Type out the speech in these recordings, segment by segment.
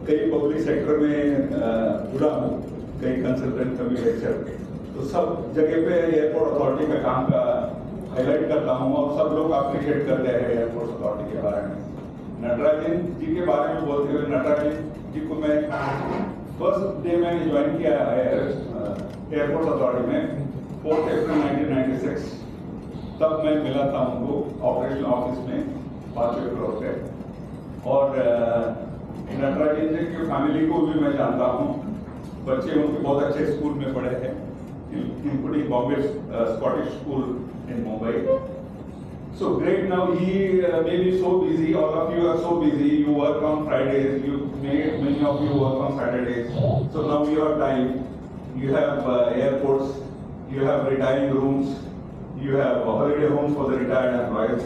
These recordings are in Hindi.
कई पब्लिक सेक्टर में जुड़ा हूँ, कई कंसल्टेंट कभी लेक्चर, तो सब जगह पे एयरपोर्ट अथॉरिटी का काम का हाईलाइट करता हूँ और सब लोग अप्रिशिएट करते हैं एयरपोर्ट अथॉरिटी के बारे में। नटराजन जी के बारे में बोलते हुए, नटराजन जी को मैं फर्स्ट डे मैंने ज्वाइन किया है एयरपोर्ट अथॉरिटी में 4 अप्रैल 1996, तब मैं मिला था उनको ऑपरेशन ऑफिस में 5वें फ्लोर पे। और नटराजन जी की फैमिली को भी मैं जानता हूँ, बच्चे उनके बहुत अच्छे स्कूल में पढ़े हैं, including Bombay Scottish School in Mumbai. So great. Now he may be so busy. All of you are so busy. You work on Fridays. Many of you work on Saturdays. So now you have time. You have airports. You have retiring rooms. You have holiday homes for the retired employees.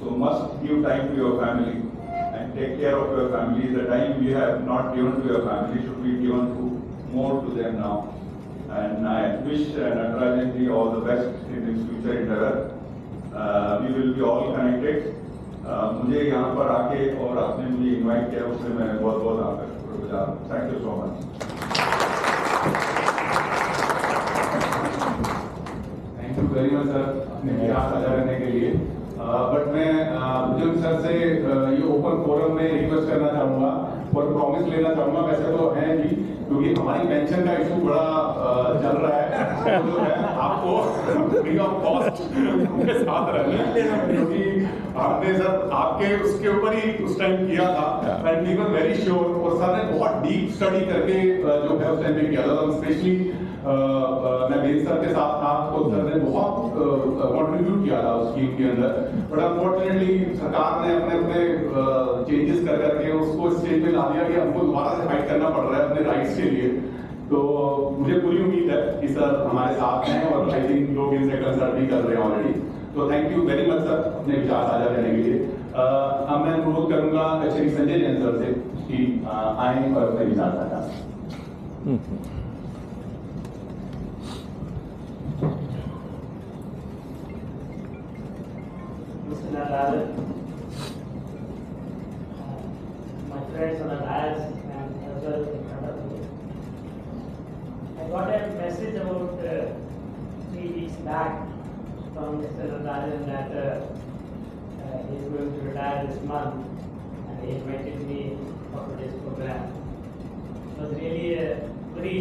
So must give time to your family and take care of your family. The time you have not given to your family should be given to more to them now. And I wish Natarajan ji all the best in his future endeavor. We will be all connected. मुझे यहाँ पर आके और आपने मुझे इनवाइट किया, उससे मैं बहुत बहुत आपका शुक्रगुजार हूँ। Thank you so much. Thank you very much sir अपने विचार साझा करने के लिए। बट मैं बुजुर्ग सर से ये ओपन फोरम में रिक्वेस्ट करना चाहूँगा और प्रॉमिस लेना चाहूँगा, वैसे तो है जी, क्योंकि हमारी पेंशन का इशू बड़ा चल रहा है, तो जो है आपको फ्री ऑफ कॉस्ट उनके साथ रहना है, क्योंकि आपने सर आपके उसके ऊपर ही उस टाइम किया था and we were very sure, और सर ने बहुत डीप स्टडी करके जो है उस टाइम पे किया था। स्पेशली मैं बेन सर के साथ था, तो सर ने बहुत कंट्रीब्यूट किया था उस स्कीम के अंदर, बट अनफॉर्चुनेटली सरकार ने अपने चेंजेस कर करके उसको स्टेज पे ला दिया कि हमको दोबारा से फाइट करना पड़ रहा है अपने राइट्स के लिए। तो मुझे पूरी उम्मीद है कि सर हमारे साथ हैं और आई थिंक लोग इनसे कंसल्ट भी कर रहे हैं ऑलरेडी। तो thank you very much sir अपने विचार साझा करने के लिए। अब मैं अनुरोध करूंगा श्री संजय जैन सर से कि आए और अपने विचार साझा। My friends on the dais and as well in front of me. I got a message about 3 weeks back from Mr. Natarajan that he is going to retire this month, and he invited me for today's program. It was really a very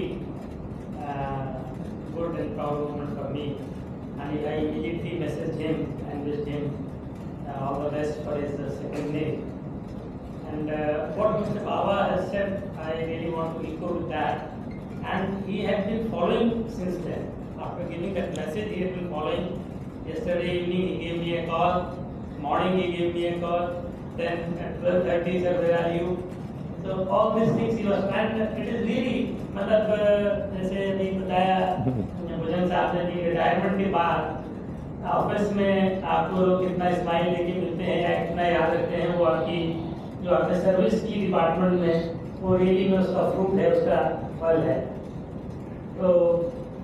good and proud moment for me, and I immediately messaged him and wished him all the best for his second day. And what Mr. Baba has said, I really want to echo with that. And he has been following since then. After giving that message, he has been following. Yesterday evening he gave me a call. Morning he gave me a call. Then at 12:30 he said, "Where are you?" So all these things he was planned. It is really, मतलब जैसे अभी बताया भुजंग साहब ने कि रिटायरमेंट के बाद ऑफिस में आपको लोग कितना स्माइल लेके मिलते हैं या कितना याद रखते हैं, वो आपकी जो आपने सर्विस की डिपार्टमेंट में, वो रियली में उसका फ्रूट है, उसका फल है। तो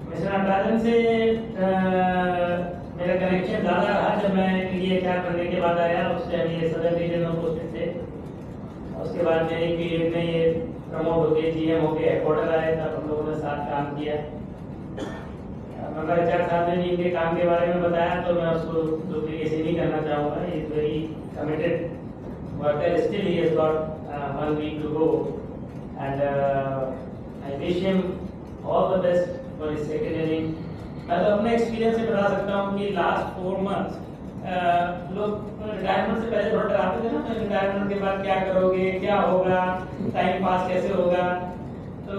मिस्टर नटराजन से मेरा कनेक्शन ज़्यादा रहा जब मैं ये क्या करने के बाद आया, उस टाइम ये सदर रीजन में उपस्थित थे। उसके बाद मेरे पीरियड में ये प्रमोट होके GM होके हेडक्वार्टर आए, तब हम लोगों ने साथ काम किया। मगर साहब ने इनके काम के बारे में बताया, तो मैं उसको डुप्लीकेशन नहीं करना चाहूँगा। He is very committed worker, still he has got 1 week to go, and I wish him all the best for his second inning. मैं तो अपने एक्सपीरियंस से बता सकता हूँ कि लास्ट 4 months लोग रिटायरमेंट से पहले थोड़ा डराते थे ना, तो रिटायरमेंट के बाद क्या करोगे, क्या होगा, टाइम पास कैसे होगा। तो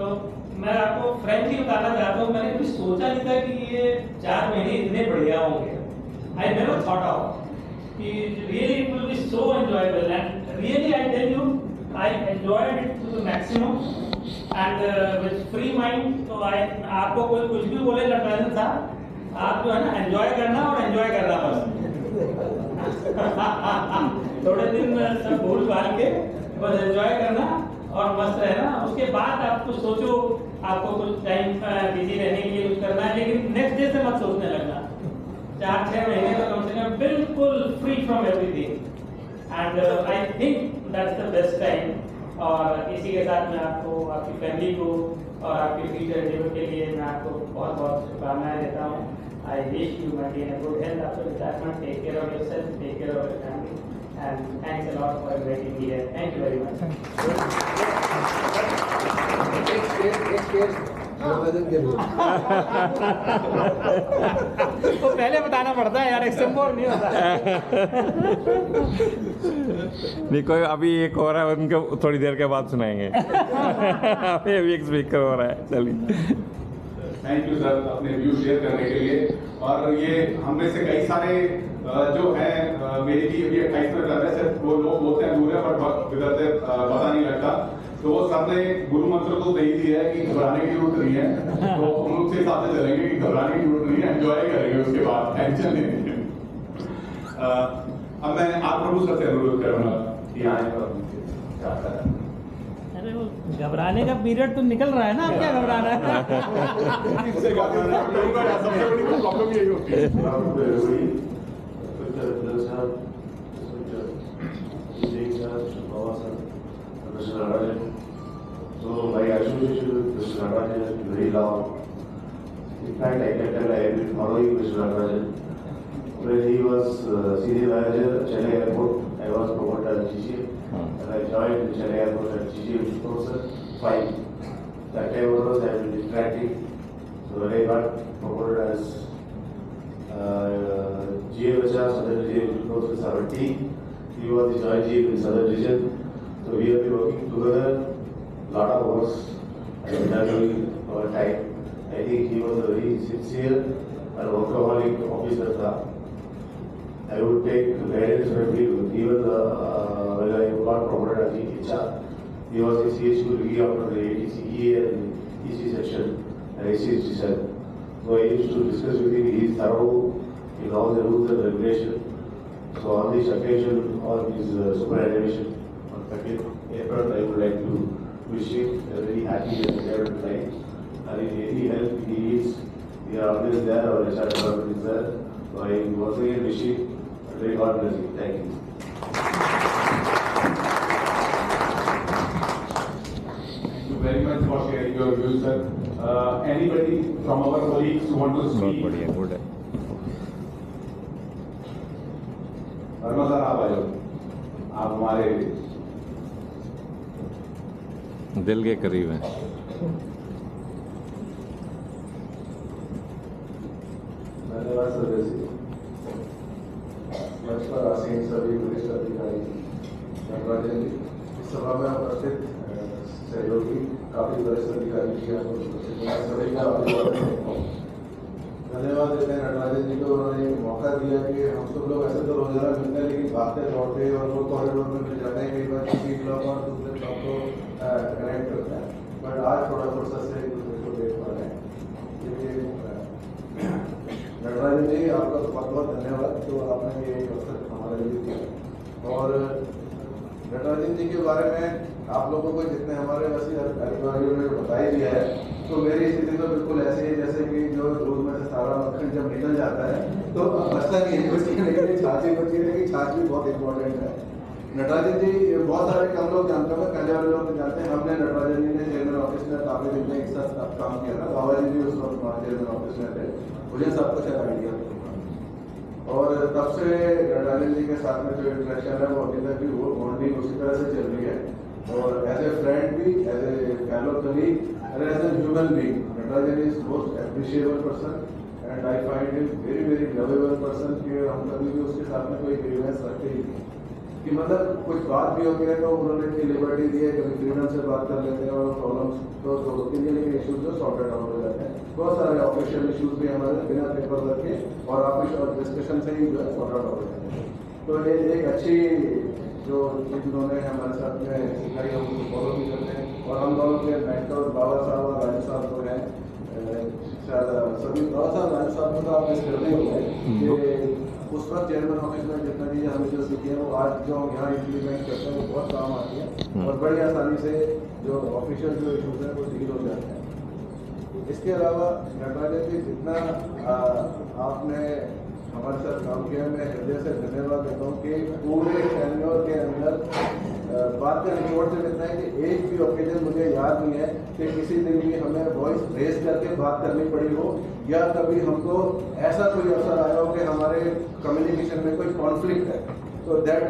मैं आपको फ्रेंकली बताना चाहता हूँ, मैंने कभी सोचा नहीं था कि ये 4 महीने इतने बढ़िया होंगे। आई नेवर थॉट ऑफ कि really it will be so enjoyable, and really I tell you I enjoyed it to the maximum and with free mind. तो आपको कोई कुछ भी बोले नटराजन साहब, आप जो है ना एंजॉय करना और एंजॉय करना बस। थोड़े दिन सब भूल भाल के बस एंजॉय करना और मस्त रहना। उसके बाद आप कुछ सोचो, आपको कुछ टाइम बिजी रहने के लिए कुछ करना है, लेकिन नेक्स्ट डे से मत सोचने लगना। 4-6 महीने तो कम से कम बिल्कुल free from everything, and I think that's the best time और इसी के साथ मैं आपको, आपकी फैमिली को और आपके फ्यूचर एंडेवर के लिए मैं आपको बहुत बहुत शुभकामनाएं देता हूँ। I wish you maintain a good health after retirement, take care of yourself, take care of your family and thanks a lot for inviting me here. Thank you very much. तो पहले बताना पड़ता है यार, एक्सटेम्पोर नहीं होता। नहीं कोई अभी एक हो रहा है, उनको थोड़ी देर के बाद सुनाएंगे। अभी एक स्पीकर हो रहा है, चलिए। थैंक यू सर अपने व्यू शेयर करने के लिए। और ये हमने से कई सारे जो है मेरी भी अभी 28 में कर रहे हैं, वो लोग बोलते हैं दूर है पर वक्त गुजरते पता नहीं लगता। तो वो सर ने गुरु मंत्र तो दे ही दिया है कि घबराने की जरूरत नहीं है, तो हम उसके हिसाब से चलेंगे कि घबराने की जरूरत नहीं है, एंजॉय करेंगे उसके बाद, टेंशन नहीं लेंगे। अब मैं आप प्रभु सर से अनुरोध करूंगा कि आए और अरे वो घबराने का पीरियड तो निकल रहा है ना, अब क्या घबराना है? इससे सबसे बड़ी प्रॉब्लम यही होती है। So my association with Mr. Natarajan has been very long. In fact, I can tell I have been following Mr. Natarajan. When he was senior manager at Chennai Airport, I was promoted as GCA, and I joined Chennai Airport at GCA in 2005. That time was I have been interacting. So when I got promoted as GMHR Southern Region in 2017, he was the joint GM in Southern Region. So we have been working together. Lot of works I have done during our time. I think he was a very sincere and workaholic officer. I would take guidance from him. Even when I got promoted as HR, he was the CHQ review after the ATCE and EC section and ACHG section. So I used to discuss with him. He is thorough in all the rules and regulations. So on this occasion, on his superannuation on 30th April, I would like to wish him a very happy and favorite life. And in any help he needs, we are always there, our HR department is there. So I once again wish him a very God bless him. Thank you. Thank you very much for sharing your views, sir. Anybody from our colleagues who want to बहुत speak? बढ़िया, गुड है। वर्मा सर आप आ जाओ, आप हमारे दिल के करीब है। धन्यवाद सर जी। मंच पर आसीन सभी वरिष्ठ अधिकारी, नटराजन जी, इस सभा में उपस्थित सहयोगी काफी वरिष्ठ अधिकारी जी सभी का धन्यवाद देते हैं नटराजन जी को। उन्होंने मौका दिया कि हम सब लोग ऐसे तो रोजाना मिलते हैं, लेकिन भागते दौड़ते और वो कॉरिडोर में मिल जाते हैं, कई बार किसी ब्लॉक और दूसरे ब्लॉक को कनेक्ट करते हैं, बट आज थोड़ा फुर्सत से एक दूसरे को देख पा रहे हैं। नटराजन जी आपका बहुत बहुत धन्यवाद, तो आपने ये अवसर हमारे लिए दिया। और नटराजन जी के बारे में आप लोगों को जितने हमारे वैसे अधिकारियों ने बता ही दिया है, तो मेरी स्थिति तो बिल्कुल ऐसी है जैसे कि जो दूध में से सारा मक्खन जब निकल जाता है तो बचता नहीं है, उसकी लेकिन छाछ ही बची रहेगी। छाछ भी बहुत इंपॉर्टेंट है। नटराजन जी बहुत सारे कम लोग जानते हैं, पहले वाले लोग जानते हैं। हमने नटराजन जी ने चेयरमैन ऑफिस में काफी दिन में एक साथ काम किया था। बाबा जी भी उस वक्त चेयरमैन ऑफिस में थे, मुझे सब कुछ आइडिया था। और तब से नटराजन जी के साथ में जो इंटरेक्शन है वो अभी तक भी वो बॉन्डिंग उसी तरह से चल रही है। और एज ए फ्रेंड भी, as a fellow colleague and as a human being, Natarajan is most appreciable person and I find him very very lovable person कि हम कभी भी उसके साथ में कोई ग्रीवेंस रखते ही नहीं कि मतलब कुछ बात भी होती है तो उन्होंने इतनी लिबर्टी दी है, कभी फ्रीडम से बात कर लेते हैं और प्रॉब्लम्स तो होती है, लेकिन इशूज जो सॉर्टेड आउट हो जाते हैं। बहुत सारे ऑफिशियल इशूज भी हमारे बिना पेपर रखे और ऑफिस और डिस्कशन से ही जो है सॉर्ट आउट हो जाते हैं। तो ये एक अच्छी जो इन्होंने हमारे साथ में सिखाई हम उसको फॉलो भी करते हैं। और हम दोनों के मेंटर बाबा साहब और राजू साहब जो हैं, शायद सभी बाबा साहब राजू साहब को तो आप मिस करते होंगे कि उस वक्त चेयरमैन ऑफिस में जितना चीज़ें हमें जो सीखी है वो आज जो यहाँ इम्प्लीमेंट करते हैं वो बहुत काम आती है और बड़ी आसानी से जो ऑफिशियल जो इशूज हैं वो डील हो जाते हैं। इसके अलावा नटराजन जी जितना आपने हमारे साथ काम किया, मैं हृदय से धन्यवाद देता हूँ कि पूरे टेन्योर के अंदर बात का रिकॉर्ड सिर्फ इतना है कि एक भी ओकेजन मुझे याद नहीं है कि किसी दिन भी हमें वॉइस रेज करके बात करनी पड़ी हो या कभी हमको ऐसा कोई अवसर आया हो कि हमारे कम्युनिकेशन में कोई कॉन्फ्लिक्ट है. So that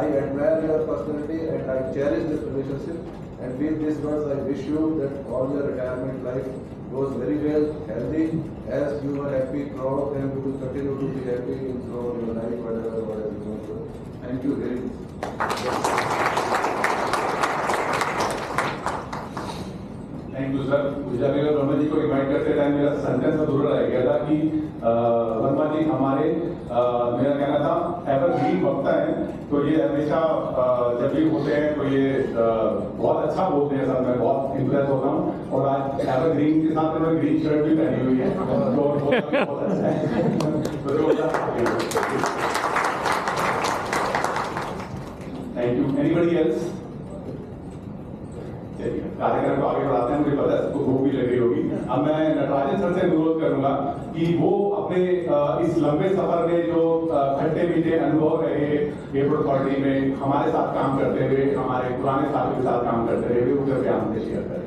I admire your personality and I cherish this relationship. And with these words, I wish you that all your retirement life goes very well, healthy, as you are happy, proud, and you will continue to be happy throughout your life, whatever you want to. Thank you very much. Thank you sir. Vijay Verma ji को रिमाइंड करते टाइम मेरा सेंटेंस अधूरा रह गया था कि वर्मा जी हमारे मेरा कहना था एवरग्रीन वक्ता है. तो ये हमेशा जब भी होते हैं तो ये बहुत अच्छा बोलते हैं सर. मैं बहुत इम्प्रेस होता हूँ और आज एवरग्रीन के साथ उन्होंने ग्रीन शर्ट भी पहनी हुई है तो बहुत अच्छा है. Thank you. Anybody else? कार्यक्रम को आगे बढ़ाते हैं. मुझे पता है भूख भी लग रही होगी. अब मैं नटराजन सर से अनुरोध करूंगा कि वो अपने इस लंबे सफर में जो खट्टे मीठे अनुभव रहे एयरपोर्ट अथॉरिटी में हमारे साथ काम करते हुए, हमारे पुराने साथियों के साथ काम करते हुए, वो कृपया हमसे शेयर करें.